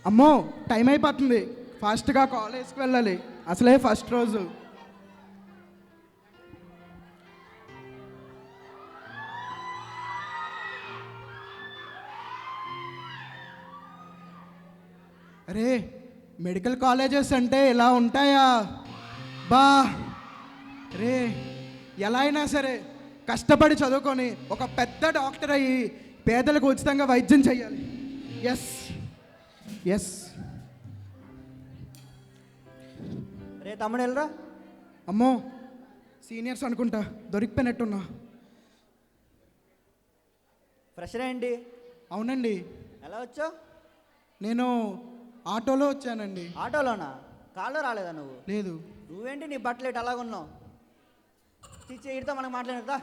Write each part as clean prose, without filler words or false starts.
అమ్మో, టైం అయిపోతుంది. ఫాస్ట్గా కాలేజ్కి వెళ్ళాలి. అసలే ఫస్ట్ రోజు. అరే, మెడికల్ కాలేజెస్ అంటే ఇలా ఉంటాయా? బా రే, ఎలా అయినా సరే కష్టపడి చదువుకొని ఒక పెద్ద డాక్టర్ అయ్యి పేదలకు ఉచితంగా వైద్యం చేయాలి. Yes yes. రే తమ్ముడు వెళ్ళరా. అమ్మో, సీనియర్స్ అనుకుంటా, దొరికిపోయినట్టున్నా. ఫ్రెషర్ ఏంటి? అవునండి, ఎలా వచ్చావు? నేను ఆటోలో వచ్చానండి. ఆటోలోనా? కాళ్ళు రాలేదా నువ్వు? లేదు. నువ్వేంటి నీ బట్టలు ఇటు అలాగున్నావు? చిచ్చి ఇడితో మనకు మాట్లాడదా?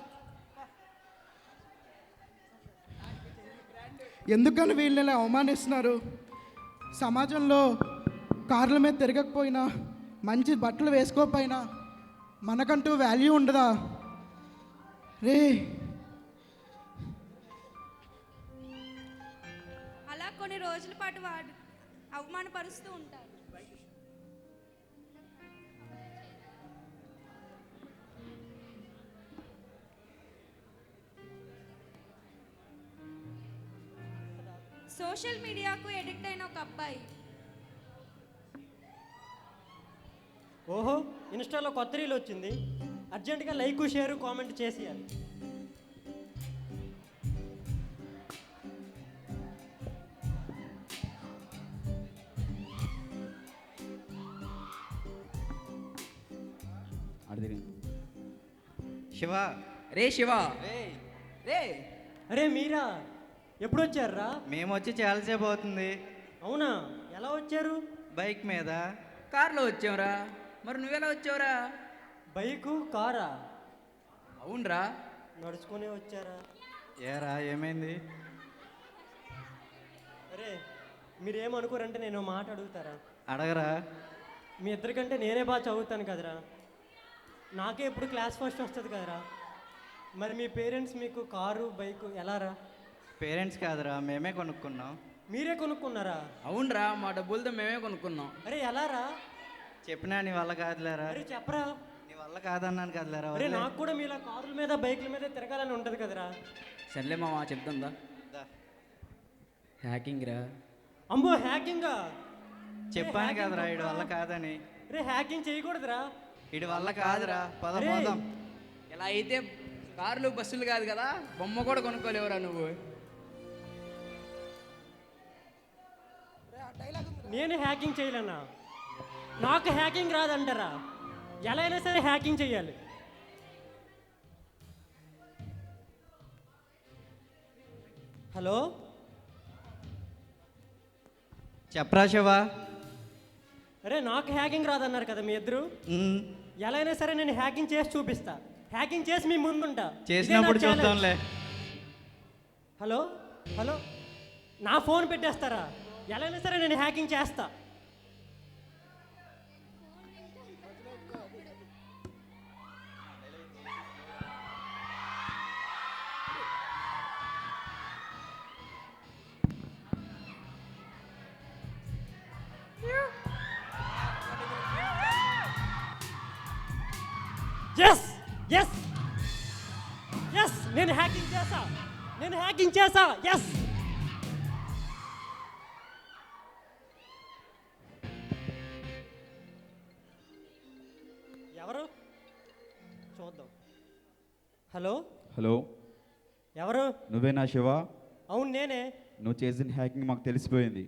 ఎందుకని వీళ్ళని అవమానిస్తున్నారు? సమాజంలో కార్ల మీద తిరగకపోయినా, మంచి బట్టలు వేసుకోకపోయినా మనకంటూ వాల్యూ ఉండదా రే? అలా కొన్ని రోజుల పాటు వాడు అవమానపరుస్తూ ఉంటారు. సోషల్ మీడియాకు ఎడిక్ట్ అయిన ఒక అబ్బాయి. ఓహో, ఇన్స్టాలో కొత్త రీల్ వచ్చింది, అర్జెంటుగా లైక్ షేర్ కామెంట్ చేసేయాలి. శివ, రే శివ, రే అరే మీరా, ఎప్పుడు వచ్చారా? మేము వచ్చి చాలాసేపు అవుతుంది. అవునా, ఎలా వచ్చారు? బైక్ మీద. కార్లో వచ్చావురా. మరి నువ్వెలా వచ్చావురా? బైకు కారా? అవునరా. నడుచుకునే వచ్చారా? ఏరా, ఏమైంది? అరే మీరేమనుకోరంటే నేను మాట అడుగుతారా? అడగరా. మీ ఇద్దరికంటే నేనే బాగా చదువుతాను కదరా, నాకే ఎప్పుడు క్లాస్ ఫస్ట్ వస్తుంది కదరా. మరి మీ పేరెంట్స్ మీకు కారు బైకు ఎలారా? పేరెంట్స్ కాదురా, మేమే కొనుక్కున్నాం. మీరే కొనుక్కున్నారా? అవునరా, మా డబ్బులతో మేమే కొనుక్కున్నాం. అరే ఎలారా? చెప్పినా నీ వల్ల కాదులేరా. అరే చెప్పరా. నీ వల్ల కాదన్నాను కదలేరా. అరే నాకు కూడా మీలా కార్ల మీద బైకుల మీద తిరగాలని ఉంటుంది కదరా. సర్లే మామ, చెప్తుందా? దా. హ్యాకింగ్ రా. అమ్మో, హ్యాకింగా? చెప్పాను కదరా, ఇడి వల్ల కాదని. అరే హ్యాకింగ్ చేయకూడదురా. ఇడి వల్ల కాదురా, పద అరే. పోదాం. ఇలా అయితే కార్లు బస్సులు కాదు కదా, బొమ్మ కూడా కొనుక్కోలేవురా నువ్వు. నేను హ్యాకింగ్ చేయలేనా? నాకు హ్యాకింగ్ రాదంటారా? ఎలా అయినా సరే హ్యాకింగ్ చేయాలి. హలో, చెప్పరా శివ. అరే నాకు హ్యాకింగ్ రాదన్నారు కదా మీ ఇద్దరు. ఎలా అయినా సరే నేను హ్యాకింగ్ చేసి చూపిస్తా. హ్యాకింగ్ చేసి మీ ముందుంటా. చేసినప్పుడు ఇదే నా ఛాలెంజ్. చూద్దాంలే. హలో హలో, నా ఫోన్ పెట్టేస్తారా? ఎలా అయినా సరే నేను హ్యాకింగ్ చేస్తా. ఎస్ ఎస్ ఎస్, నేను హ్యాకింగ్ చేసా. నేను హ్యాకింగ్ చేసా. ఎస్. ఎవరు? చూద్దాం. హలో హలో, ఎవరు? నువ్వేనా శివ? అవును నేనే. నువ్వు చేసిన హ్యాకింగ్ మాకు తెలిసిపోయింది.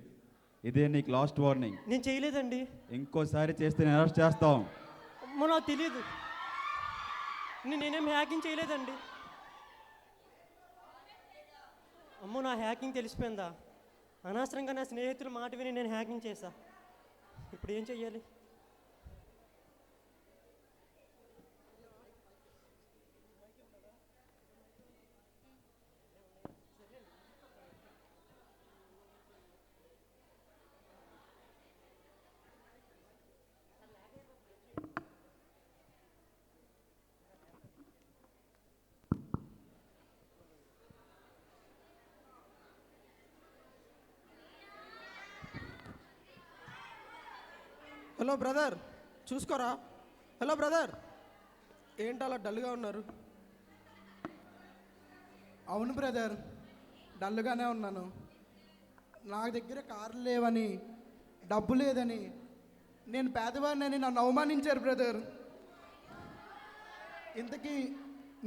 ఇదే నీకు లాస్ట్ వార్నింగ్. నేను చేయలేదండి. ఇంకోసారి చేస్తే నేను అరెస్ట్ చేస్తాం. అమ్మో, నాకు తెలీదు. నేనేం హ్యాకింగ్ చేయలేదండి. అమ్మో, నా హ్యాకింగ్ తెలిసిపోయిందా? అనవసరంగా నా స్నేహితులు మాట విని నేను హ్యాకింగ్ చేశా. ఇప్పుడు ఏం చెయ్యాలి? హలో బ్రదర్, చూసుకోరా. హలో బ్రదర్, ఏంటి అలా డల్గా ఉన్నారు? అవును బ్రదర్, డల్గానే ఉన్నాను. నా దగ్గర కార్లు లేవని, డబ్బు లేదని, నేను పేదవాడిని నన్ను అవమానించారు బ్రదర్. ఇంతకీ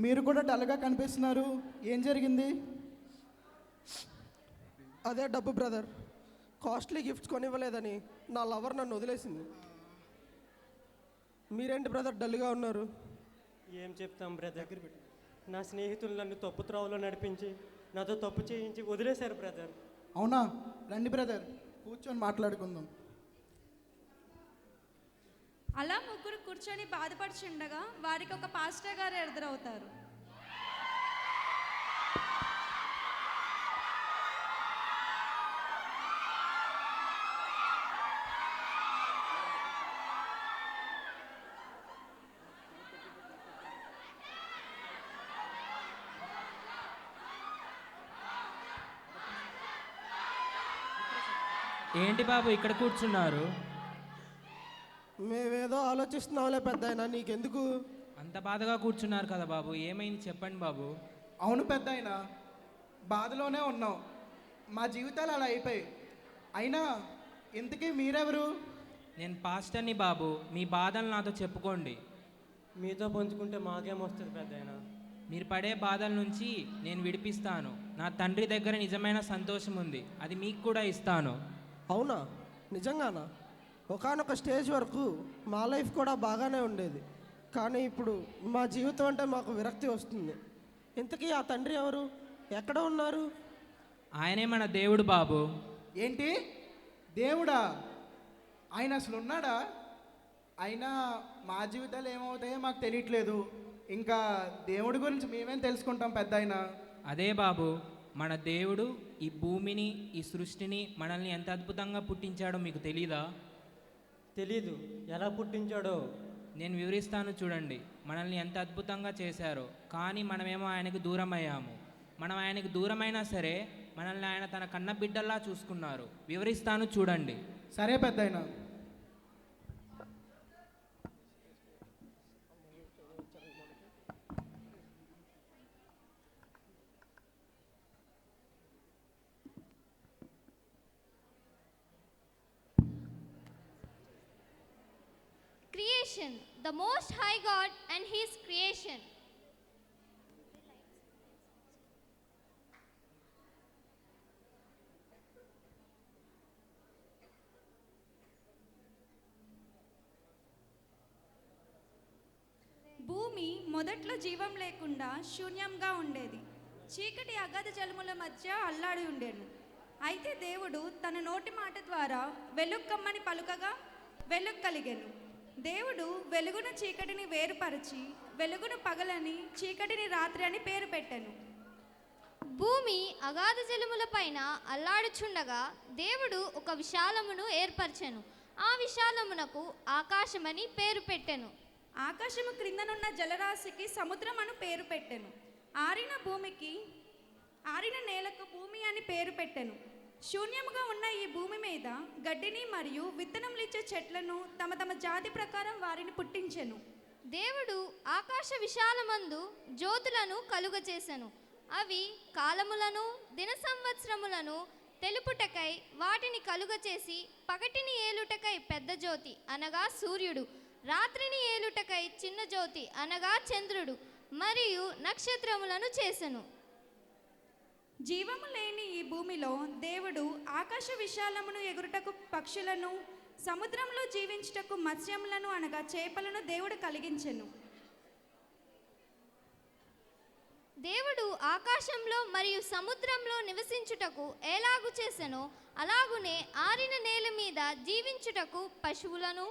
మీరు కూడా డల్గా కనిపిస్తున్నారు, ఏం జరిగింది? అదే డబ్బు బ్రదర్. కాస్ట్లీ గిఫ్ట్స్ కొనివ్వలేదని నా లవర్ నన్ను వదిలేసింది. మీరేంటి బ్రదర్ డల్గా ఉన్నారు? ఏం చెప్తాం బ్రదర్, నా స్నేహితులు నన్ను తప్పు త్రోవలో నడిపించి నాతో తప్పు చేయించి వదిలేశారు బ్రదర్. అవునా, రండి బ్రదర్, కూర్చొని మాట్లాడుకుందాం. అలా ముగ్గురు కూర్చొని బాధపడుచుండగా వారికి ఒక పాస్టర్ గారు ఎదురవుతారు. ఏంటి బాబు ఇక్కడ కూర్చున్నారు? మేమేదో ఆలోచిస్తున్నాంలే పెద్దాయన, నీకెందుకు? అంత బాధగా కూర్చున్నారు కదా బాబు, ఏమైంది చెప్పండి బాబు. అవును పెద్దాయన, బాధలోనే ఉన్నాం. మా జీవితాలు అలా అయిపోయాయి. అయినా ఇంతకీ మీరెవరు? నేను పాస్టర్ని బాబు, మీ బాధలు నాతో చెప్పుకోండి. మీతో పంచుకుంటే మాకేమొస్తుంది పెద్దాయన? మీరు పడే బాధల నుంచి నేను విడిపిస్తాను. నా తండ్రి దగ్గర నిజమైన సంతోషం ఉంది, అది మీకు కూడా ఇస్తాను. అవునా, నిజంగానా? ఒకానొక స్టేజ్ వరకు మా లైఫ్ కూడా బాగానే ఉండేది, కానీ ఇప్పుడు మా జీవితం అంటే మాకు విరక్తి వస్తుంది. ఇంతకీ ఆ తండ్రి ఎవరు, ఎక్కడ ఉన్నారు? ఆయనే మన దేవుడు బాబు. ఏంటి దేవుడా? ఆయన అసలు ఉన్నాడా? అయినా మా జీవితాలు ఏమవుతాయో మాకు తెలియట్లేదు, ఇంకా దేవుడి గురించి మేమేం తెలుసుకుంటాం పెద్దాయన? అదే బాబు, మన దేవుడు ఈ భూమిని, ఈ సృష్టిని, మనల్ని ఎంత అద్భుతంగా పుట్టించాడో మీకు తెలీదా? తెలీదు, ఎలా పుట్టించాడో నేను వివరిస్తాను చూడండి. మనల్ని ఎంత అద్భుతంగా చేశారో, కానీ మనమేమో ఆయనకు దూరం అయ్యాము. మనం ఆయనకు దూరమైనా సరే మనల్ని ఆయన తన కన్న బిడ్డల్లా చూసుకున్నారు. వివరిస్తాను చూడండి. సరే పెద్దాయన. Creation, the Most High God and His creation. భూమి మొదట్లో జీవం లేకుండా శూన్యంగా ఉండేది. చీకటి అగాధ జలముల మధ్య అల్లాడి ఉండేను. అయితే దేవుడు తన నోటి మాట ద్వారా వెలుగు కమ్మని పలుకగా వెలుగు కలిగెను. దేవుడు వెలుగును చీకటిని వేరుపరిచి వెలుగును పగలని చీకటిని రాత్రి అని పేరు పెట్టెను. భూమి అగాధ జలములపైన అల్లాడుచుండగా దేవుడు ఒక విశాలమును ఏర్పరచెను. ఆ విశాలమునకు ఆకాశమని పేరు పెట్టెను. ఆకాశము క్రిందనున్న జలరాశికి సముద్రం అను పేరు పెట్టెను. ఆరిన నేలకు భూమి అని పేరు పెట్టెను. శూన్యముగా ఉన్న ఈ భూమి మీద గడ్డిని మరియు విత్తనములిచ్చే చెట్లను తమ తమ జాతి ప్రకారం వారిని పుట్టించెను. దేవుడు ఆకాశ విశాలమందు జ్యోతులను కలుగచేసెను. అవి కాలములను దిన సంవత్సరములను తెలుపుటకై వాటిని కలుగచేసి పగటిని ఏలుటకై పెద్ద జ్యోతి అనగా సూర్యుడు, రాత్రిని ఏలుటకై చిన్న జ్యోతి అనగా చంద్రుడు మరియు నక్షత్రములను చేసెను. జీవము లేని ఈ భూమిలో దేవుడు ఆకాశ విశాలమును ఎగురుటకు పక్షులను, సముద్రంలో జీవించుటకు మత్స్యములను అనగా చేపలను దేవుడు కలిగించెను. దేవుడు ఆకాశంలో మరియు సముద్రంలో నివసించుటకు ఎలాగు చేసెనో అలాగునే ఆరిన నేల మీద జీవించుటకు పశువులను,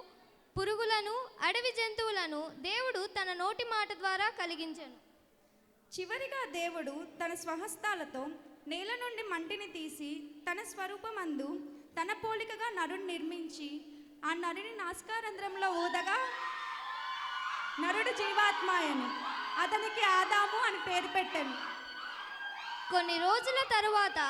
పురుగులను, అడవి జంతువులను దేవుడు తన నోటి మాట ద్వారా కలిగించెను. చివరిగా దేవుడు తన స్వహస్తాలతో నేల నుండి మంటిని తీసి తన స్వరూపమందు తన పోలికగా నరుని నిర్మించి ఆ నరుని నాసికారంధ్రంలో ఊదగా నరుడు జీవాత్మాయను. అతనికి ఆదాము అని పేరు పెట్టెను. కొన్ని రోజుల తరువాత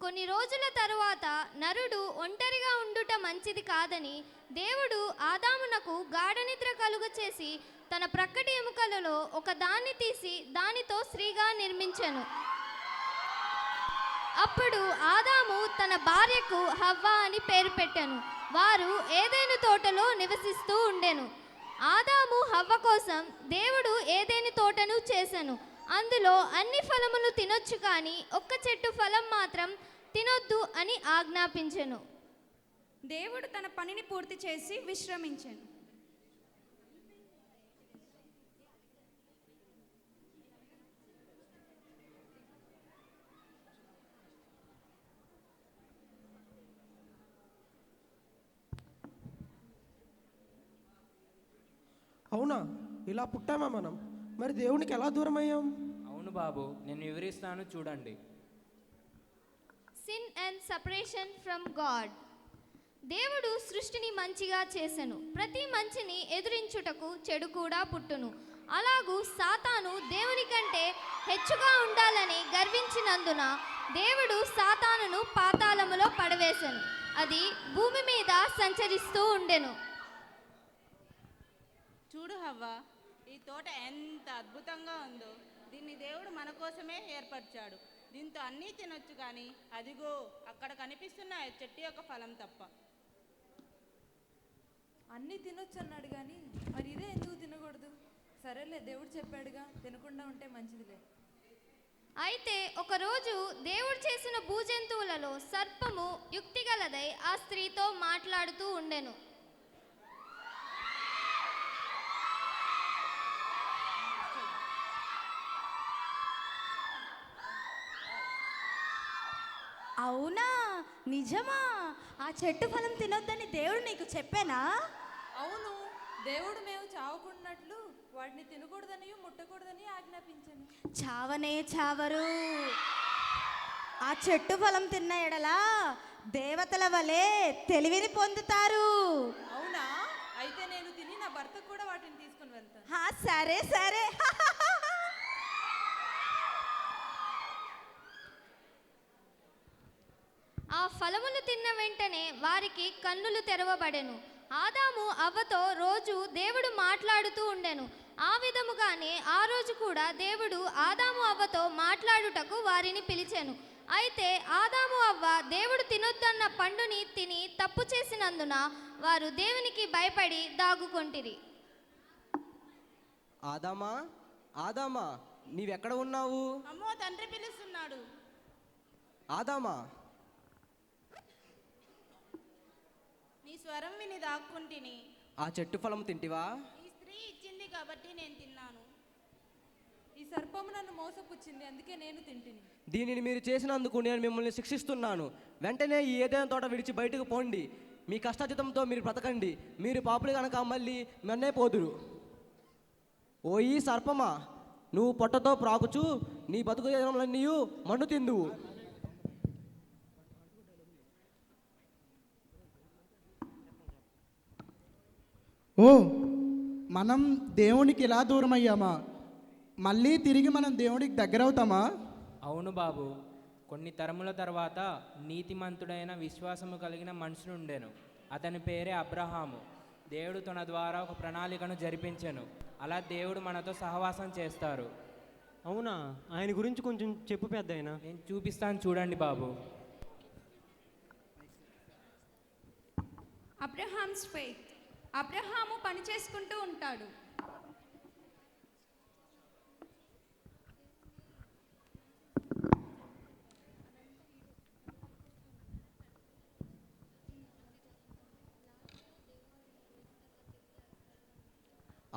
కొన్ని రోజుల తరువాత నరుడు ఒంటరిగా ఉండుట మంచిది కాదని దేవుడు ఆదామునకు గాఢనిద్ర కలుగచేసి తన ప్రక్కటి ఎముకలలో ఒక దాన్ని తీసి దానితో స్త్రీగా నిర్మించెను. అప్పుడు ఆదాము తన భార్యకు హవ్వ అని పేరు పెట్టెను. వారు ఏదైనా తోటలో నివసిస్తూ ఉండెను. ఆదాము హవ్వ కోసం దేవుడు ఏదైనా తోటను చేసెను. అందులో అన్ని ఫలములు తినొచ్చు, కానీ ఒక్క చెట్టు ఫలం మాత్రం తినొద్దు అని ఆజ్ఞాపించెను. దేవుడు తన పనిని పూర్తి చేసి విశ్రమించెను. అవునా, ఇలా పుట్టామా మనం? మరి దేవునికి ఎలా దూరం అయ్యాం? అవును బాబు, నేను వివరిస్తాను చూడండి. Sin and separation from God. దేవుడు సృష్టిని మంచిగా చేసెను. ప్రతి మంచిని ఎదురించుటకు చెడు కూడా పుట్టును. అలాగూ సాతాను దేవుని కంటే హెచ్చుగా ఉండాలని గర్వించినందున దేవుడు సాతానును పాతాళములో పడవేశెను. అది భూమి మీద సంచరిస్తూ ఉండెను. చూడు హవ్వ, ఈ తోట ఎంత అద్భుతంగా ఉందో. దీన్ని దేవుడు మన కోసమే ఏర్పరిచాడు. దీంతో అన్నీ తినొచ్చు, కానీ అదిగో అక్కడ కనిపిస్తున్న చెట్టు యొక్క ఫలం తప్ప. అన్నీ తినొచ్చు అన్నాడు, కానీ మరి ఇదే ఎందుకు తినకూడదు? సరేలే, దేవుడు చెప్పాడుగా, తినకుండా ఉంటే మంచిదిలే. అయితే ఒకరోజు దేవుడు చేసిన భూజంతువులలో సర్పము యుక్తిగలదై ఆ స్త్రీతో మాట్లాడుతూ ఉండెను. అవునా, నిజమా? ఆ చెట్టు ఫలం తినొద్దని దేవుడు నీకు చెప్పానా? అవును, దేవుడు మేము చావకున్నట్లు వాటిని తినకూడదని ముట్టకూడదని ఆజ్ఞాపించాను. చావనే చావరు. ఆ చెట్టు ఫలం తిన్న ఎడలా దేవతల వలె తెలివిని పొందుతారు. అవునా? అయితే నేను తిని నా భర్తకు కూడా వాటిని తీసుకుని వెళ్తాను. సరే సరే. ఆ ఫలములు తిన్న వెంటనే వారికి కన్నులు తెరవబడెను. ఆదాము అవ్వతో రోజు దేవుడు మాట్లాడుతూ ఉండెను. ఆ విధముగానే ఆ రోజు కూడా దేవుడు ఆదాము అవ్వతో మాట్లాడుటకు వారిని పిలిచెను. అయితే ఆదాము అవ్వ దేవుడు తినొద్దన్న పండుని తిని తప్పు చేసినందున వారు దేవునికి భయపడి దాగుకొంటిరి. ఆదామా, ఆదామా, నీవెక్కడ ఉన్నావు? అమ్మో, తండ్రి పిలుస్తున్నాడు. ఆదామా, నీ స్వరం విని దాక్కుంటిని. ఆ చెట్టు ఫలం తింటివా? ఈ స్త్రీ ఇచ్చింది కాబట్టి నేను తిన్నాను. ఈ సర్పము నన్ను మోసపుచ్చింది, అందుకే నేను తింటిని. దీనిని మీరు చేసినందుకు నేను మిమ్మల్ని శిక్షిస్తున్నాను. వెంటనే ఈ ఏదైనా తోట విడిచి బయటకు పోండి. మీ కష్టాజితంతో మీరు బ్రతకండి. మీరు పాపులు కనుక మళ్ళీ మన్నే పోదురు. ఓ ఈ సర్పమా, నువ్వు పొట్టతో ప్రాకుచు నీ బతుకు దినములన్నీ మన్ను తిందువు. ఓ, మనం దేవునికి ఇలా దూరం అయ్యామా? మళ్ళీ తిరిగి మనం దేవుడికి దగ్గర అవుతామా? అవును బాబు, కొన్ని తరముల తర్వాత నీతిమంతుడైన విశ్వాసము కలిగిన మనుషుడు ఉండెను. అతని పేరే అబ్రహాము. దేవుడు తన ద్వారా ఒక ప్రణాళికను జరిపించెను. అలా దేవుడు మనతో సహవాసం చేస్తారు. అవునా? ఆయన గురించి కొంచెం చెప్పు పెద్దాయనా. నేను చూపిస్తాను చూడండి బాబు. Abraham's faith. అబ్రహాము పని చేసుకుంటూ ఉంటాడు.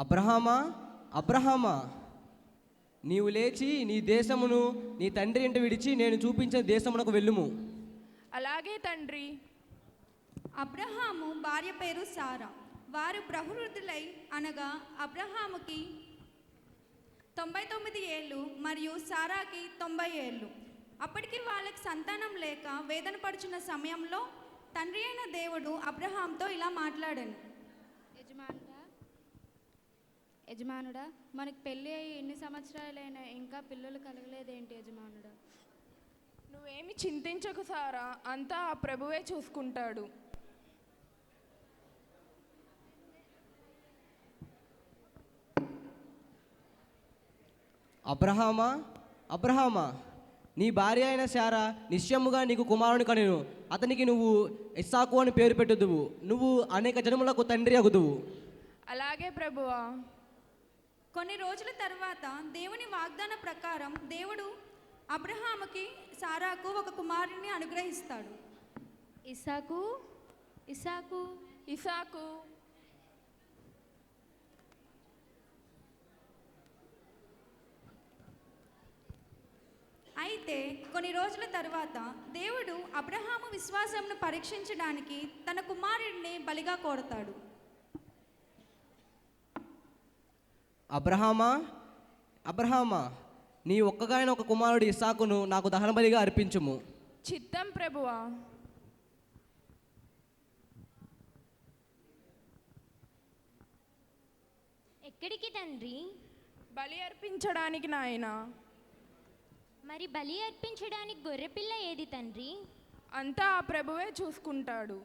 అబ్రహామా, అబ్రహామా, నీవు లేచి నీ దేశమును నీ తండ్రి ఇంట విడిచి నేను చూపించిన దేశమునకు వెళ్ళుము. అలాగే తండ్రి. అబ్రహాము భార్య పేరు సారా. వారు బహువృద్ధులై, అనగా అబ్రహాముకి 99 ఏళ్ళు మరియు సారాకి 90 ఏళ్ళు. అప్పటికి వాళ్ళకి సంతానం లేక వేదన పడుచున్న సమయంలో తండ్రి అయిన దేవుడు అబ్రహాంతో ఇలా మాట్లాడాను. యజమానుడా, మనకు పెళ్ళి అయ్యి ఎన్ని సంవత్సరాలైనా ఇంకా పిల్లలు కలగలేదేంటి యజమానుడా? నువ్వేమి చింతించకు సారా, అంతా ఆ ప్రభువే చూసుకుంటాడు. అబ్రహామా, అబ్రహామా, నీ భార్య అయిన శారా నిశ్చయముగా నీకు కుమారుని కనెను. అతనికి నువ్వు ఇస్సాకు అని పేరు పెట్టుదువు. నువ్వు అనేక జనములకు తండ్రి అగుదువు. అలాగే ప్రభువా. కొన్ని రోజుల తర్వాత దేవుని వాగ్దాన ప్రకారం దేవుడు అబ్రహాముకి సారాకు ఒక కుమారుని అనుగ్రహిస్తాడు. ఇసాకు, ఇసాకు, ఇసాకు. అయితే కొన్ని రోజుల తర్వాత దేవుడు అబ్రహాము విశ్వాసంను పరీక్షించడానికి తన కుమారుడిని బలిగా కోరతాడు. అబ్రహామా, అబ్రహామా, నీ ఒక్కగాయన ఒక కుమారుడు ఇస్సాకును నాకు దహన బలిగా అర్పించుము. చిత్తం ప్రభువా. ఎక్కడికి తండ్రి? బలి అర్పించడానికి నాయనా. మరి బలి అర్పించడానికి గొర్రెపిల్ల ఏది తండ్రి? అంతా ఆ ప్రభువే చూసుకుంటాడు.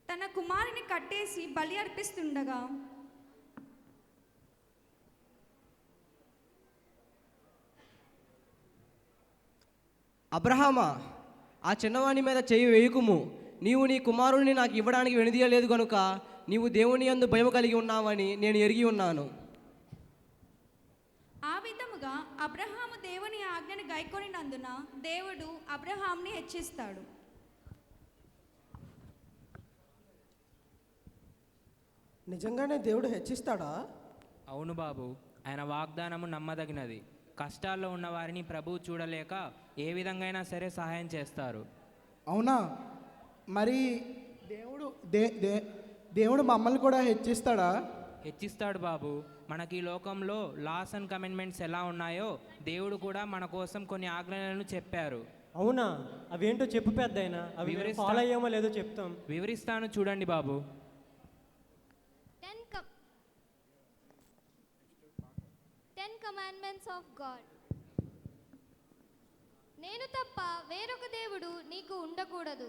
తన కుమారుని కట్టేసి బలి అర్పిస్తుండగా అబ్రహామా, ఆ చిన్నవాని మీద చేయి వేయుకుము. నీవు నీ కుమారుని నాకు ఇవ్వడానికి వెనుదీయలేదు కనుక నీవు దేవుని యందు భయము కలిగి ఉన్నావని నేను ఎరిగి ఉన్నాను. ఆ విధముగా అబ్రహాము దేవుని ఆజ్ఞను గైకొనినందున దేవుడు అబ్రహాంని హెచ్చిస్తాడు. నిజంగానే దేవుడు హెచ్చిస్తాడా? అవును బాబు, ఆయన వాగ్దానము నమ్మదగినది. కష్టాల్లో ఉన్న వారిని ప్రభువు చూడలేక ఏ విధంగా సరే సహాయం చేస్తారు. అవునా? మరి దేవుడు దేవుడు మమ్మల్ని కూడా హెచ్చిస్తాడా? హెచ్చిస్తాడు బాబు. మనకి ఈ లోకంలో లాస్ అండ్ కమిట్మెంట్స్ ఎలా ఉన్నాయో దేవుడు కూడా మన కోసం కొన్ని ఆజ్ఞలను చెప్పారు. అవునా? అవేంటో చెప్పు పెద్దయినా. అవి ఫాలో అయ్యామో లేదో చెప్తాం. వివరిస్తాను చూడండి బాబు. 10 commandments of God. నేను తప్ప వేరొక దేవుడు నీకు ఉండకూడదు.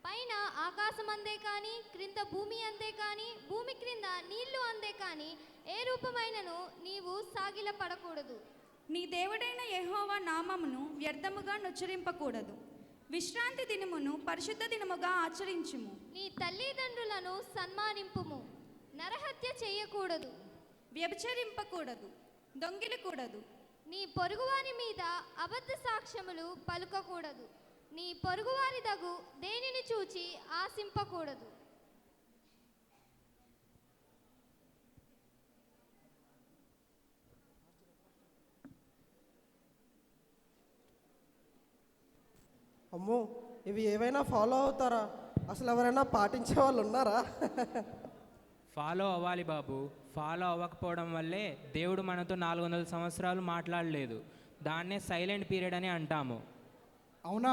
పైన ఆకాశం అందే కానీ, క్రింద భూమి అందే కానీ, భూమి క్రింద నీళ్లు అందే కానీ ఏ రూపమైనను నీవు సాగిల పడకూడదు. నీ దేవుడైన యెహోవా నామమును వ్యర్థముగా నుచ్చరింపకూడదు. విశ్రాంతి దినమును పరిశుద్ధ దినముగా ఆచరించుము. నీ తల్లిదండ్రులను సన్మానింపుము. నరహత్య చేయకూడదు. వ్యభిచరింపకూడదు. దొంగిలకూడదు. నీ పొరుగువారి మీద అబద్ధ సాక్ష్యములు పలుకకూడదు. నీ పొరుగువారి దగు దేనిని చూచి ఆశింపకూడదు. అమ్మో, ఇవి ఏవైనా ఫాలో అవుతారా? అసలు ఎవరైనా పాటించే వాళ్ళు ఉన్నారా? ఫాలో అవ్వాలి బాబు. ఫాలో అవ్వకపోవడం వల్లే దేవుడు మనతో 400 సంవత్సరాలు మాట్లాడలేదు. దాన్నే సైలెంట్ పీరియడ్ అని అంటాము. అవునా?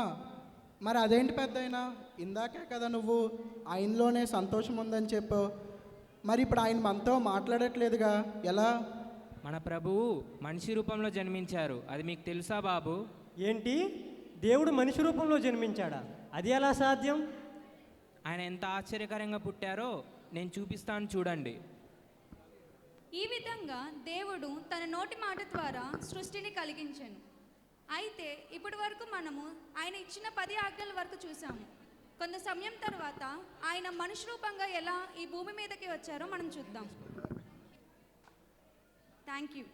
మరి అదేంటి పెద్దయినా? ఇందాకే కదా నువ్వు ఆయనలోనే సంతోషం ఉందని చెప్పావు. మరి ఇప్పుడు ఆయన మనతో మాట్లాడట్లేదుగా, ఎలా? మన ప్రభువు మనిషి రూపంలో జన్మించారు. అది మీకు తెలుసా బాబు? ఏంటి? దేవుడు మనిషి రూపంలో జన్మించాడా? అది ఎలా సాధ్యం? ఆయన ఎంత ఆశ్చర్యకరంగా పుట్టారో నేను చూపిస్తాను చూడండి. ఈ విధంగా దేవుడు తన నోటి మాట ద్వారా సృష్టిని కలిగించెను. అయితే ఇప్పటి వరకు మనము ఆయన ఇచ్చిన 10 ఆజ్ఞల వరకు చూసాము. కొంత సమయం తర్వాత ఆయన మనిషి రూపంగా ఎలా ఈ భూమి మీదకి వచ్చారో మనం చూద్దాం. Thank you.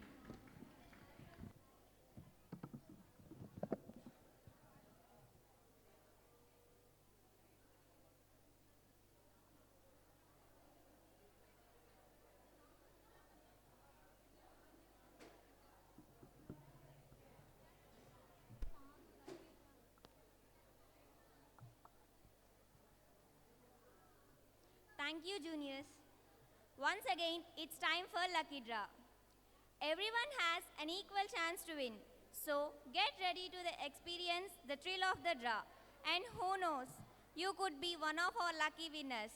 Thank you, juniors. Once again, it's time for Lucky Draw. Everyone has an equal chance to win. So, get ready to experience the thrill of the draw. And who knows, you could be one of our lucky winners.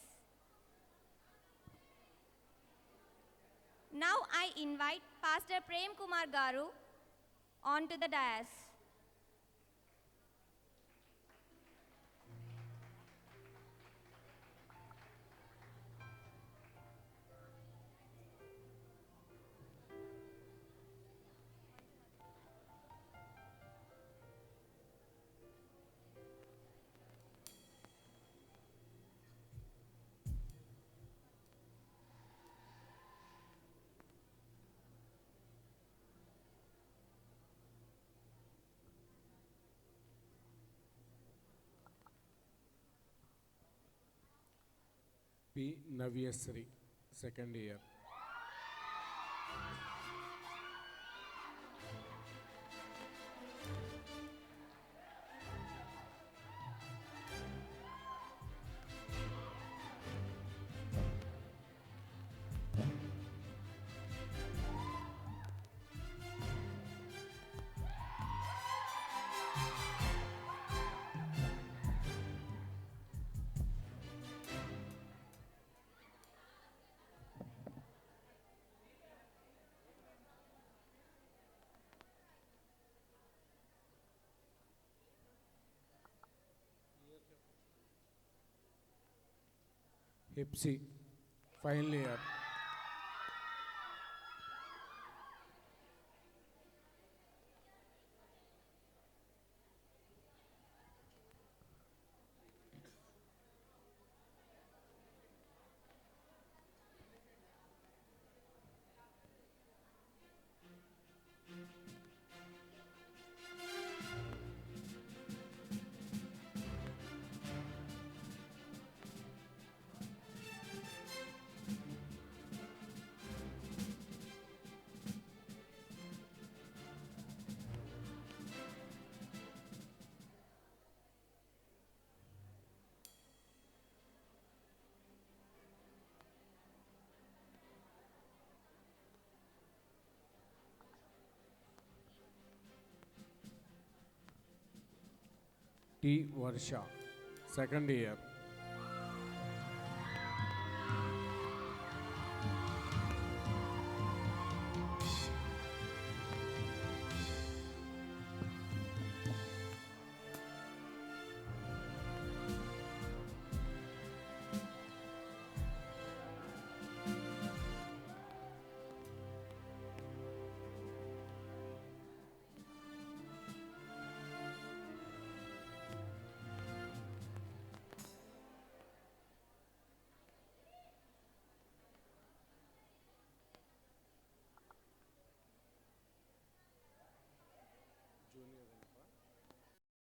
Now I invite Pastor Prem Kumar Garu onto the dais. P Navyasri second year. హిప్సీ final year. T Varsha second year.